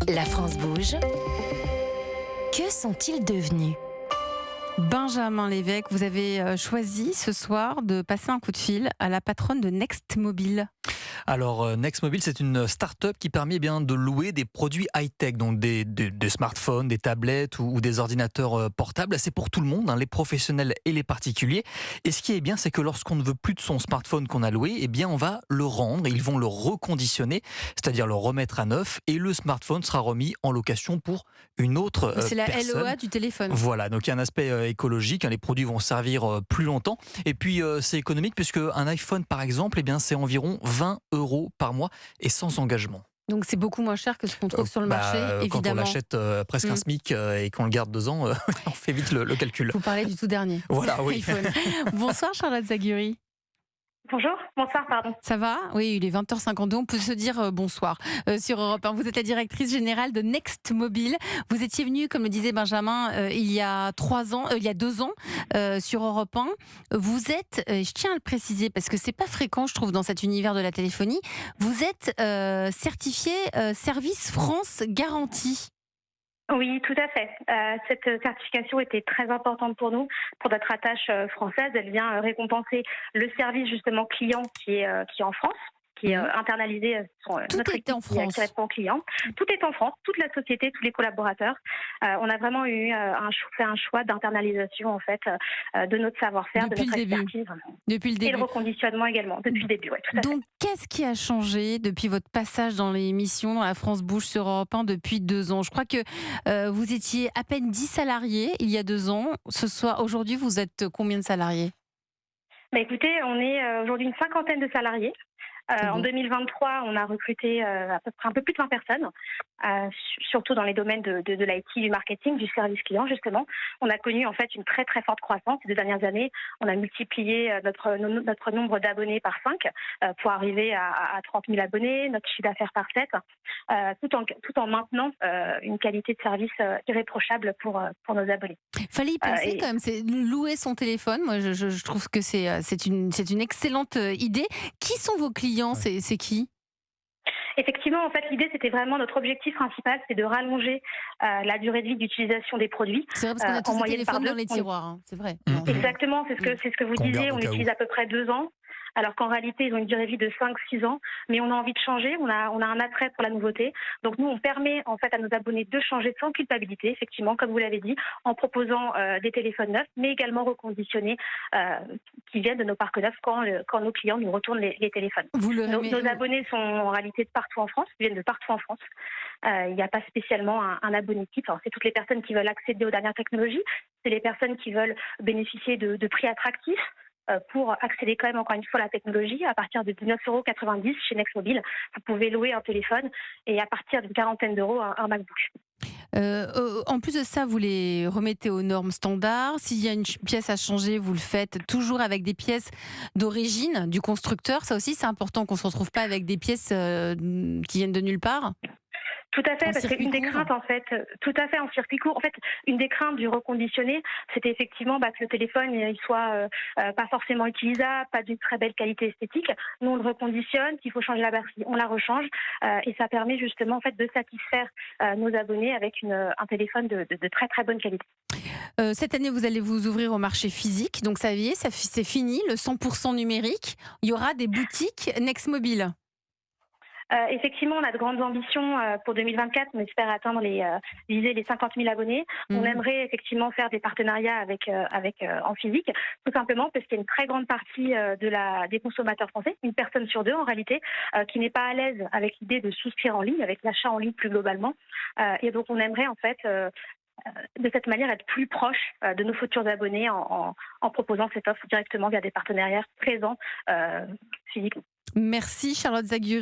La France bouge. Que sont-ils devenus ? Benjamin Lévesque, vous avez choisi ce soir de passer un coup de fil à la patronne de Next Mobile. Alors, Next Mobile, c'est une start-up qui permet de louer des produits high-tech, donc des smartphones, des tablettes ou des ordinateurs portables. C'est pour tout le monde, les professionnels et les particuliers. Et ce qui est bien, c'est que lorsqu'on ne veut plus de son smartphone qu'on a loué, on va le rendre. Ils vont le reconditionner, c'est-à-dire le remettre à neuf, et le smartphone sera remis en location pour une autre C'est la personne. LOA du téléphone. Voilà, donc il y a un aspect écologique, les produits vont servir plus longtemps, et puis c'est économique puisque un iPhone par exemple, c'est environ 20 € par mois et sans engagement. Donc c'est beaucoup moins cher que ce qu'on trouve sur le marché, Quand on évidemment. l'achète presque un SMIC et qu'on le garde 2 ans, on fait vite le calcul. Vous parlez du tout dernier. Voilà, oui. iPhone. Bonsoir Charlotte Zaguri. Bonsoir, pardon. Ça va ? Oui, il est 20h52, on peut se dire bonsoir sur Europe 1. Vous êtes la directrice générale de Next Mobile. Vous étiez venue, comme le disait Benjamin, il y a 2 ans sur Europe 1. Vous êtes, je tiens à le préciser parce que c'est pas fréquent, je trouve, dans cet univers de la téléphonie, vous êtes certifié Service France Garantie. Oui, tout à fait. Cette certification était très importante pour nous, pour notre attache française. Elle vient récompenser le service justement client qui est en France, qui est internalisé sur notre équipe qui est en client. Tout est en France, toute la société, tous les collaborateurs. On a vraiment fait un choix d'internalisation en fait de notre savoir-faire, de notre expertise. Depuis le début. Et le reconditionnement également, depuis le début, oui, tout à fait. Donc, qu'est-ce qui a changé depuis votre passage dans l'émission, dans la France Bouge sur Europe 1 depuis 2 ans ? Je crois que vous étiez à peine 10 salariés il y a 2 ans. Aujourd'hui, vous êtes combien de salariés ? Écoutez, on est aujourd'hui une 50aine de salariés. En 2023, on a recruté à peu près un peu plus de 20 personnes, surtout dans les domaines de l'IT, du marketing, du service client justement. On a connu en fait une très très forte croissance ces 2 dernières années. On a multiplié notre nombre d'abonnés par 5 pour arriver à 30 000 abonnés, notre chiffre d'affaires par 7, tout en maintenant une qualité de service irréprochable pour nos abonnés. Fallait y penser quand même, c'est louer son téléphone. Moi, je trouve que c'est une excellente idée. Qui sont vos clients ? C'est qui ? Effectivement, en fait, l'idée, c'était vraiment notre objectif principal, c'est de rallonger la durée de vie d'utilisation des produits. C'est vrai, parce qu'on a tous des téléphones dans les tiroirs, c'est vrai. Exactement, c'est ce que vous disiez, on utilise à peu près 2 ans. Alors qu'en réalité, ils ont une durée de vie de 5-6 ans, mais on a envie de changer, on a un attrait pour la nouveauté. Donc nous, on permet en fait à nos abonnés de changer sans culpabilité, effectivement, comme vous l'avez dit, en proposant des téléphones neufs, mais également reconditionnés, qui viennent de nos parcs neufs quand nos clients nous retournent les téléphones. Nos abonnés sont en réalité de partout en France, ils viennent de partout en France. Il n'y a pas spécialement un abonné type. Alors, c'est toutes les personnes qui veulent accéder aux dernières technologies, c'est les personnes qui veulent bénéficier de prix attractifs, pour accéder quand même encore une fois à la technologie. À partir de 19,90 € chez Next Mobile, vous pouvez louer un téléphone et à partir d'une quarantaine d'euros un MacBook. En plus de ça, vous les remettez aux normes standards. S'il y a une pièce à changer, vous le faites toujours avec des pièces d'origine du constructeur. Ça aussi, c'est important qu'on ne se retrouve pas avec des pièces qui viennent de nulle part. Tout à fait, parce qu'une des craintes, en fait, tout à fait en circuit court. En fait, une des craintes du reconditionné, c'était effectivement que le téléphone il soit pas forcément utilisable, pas d'une très belle qualité esthétique. Nous, on le reconditionne. S'il faut changer la batterie, on la rechange, et ça permet justement en fait de satisfaire nos abonnés avec un téléphone de très très bonne qualité. Cette année, vous allez vous ouvrir au marché physique, donc ça y est, c'est fini, le 100% numérique. Il y aura des boutiques Next Mobile. Effectivement, on a de grandes ambitions pour 2024. On espère atteindre viser les 50 000 abonnés. On aimerait effectivement faire des partenariats avec en physique, tout simplement parce qu'il y a une très grande partie des consommateurs français, une personne sur 2 en réalité, qui n'est pas à l'aise avec l'idée de souscrire en ligne, avec l'achat en ligne plus globalement. Et donc, on aimerait en fait de cette manière être plus proche de nos futurs abonnés en proposant cette offre directement via des partenariats présents physiquement. Merci Charlotte Zaguri.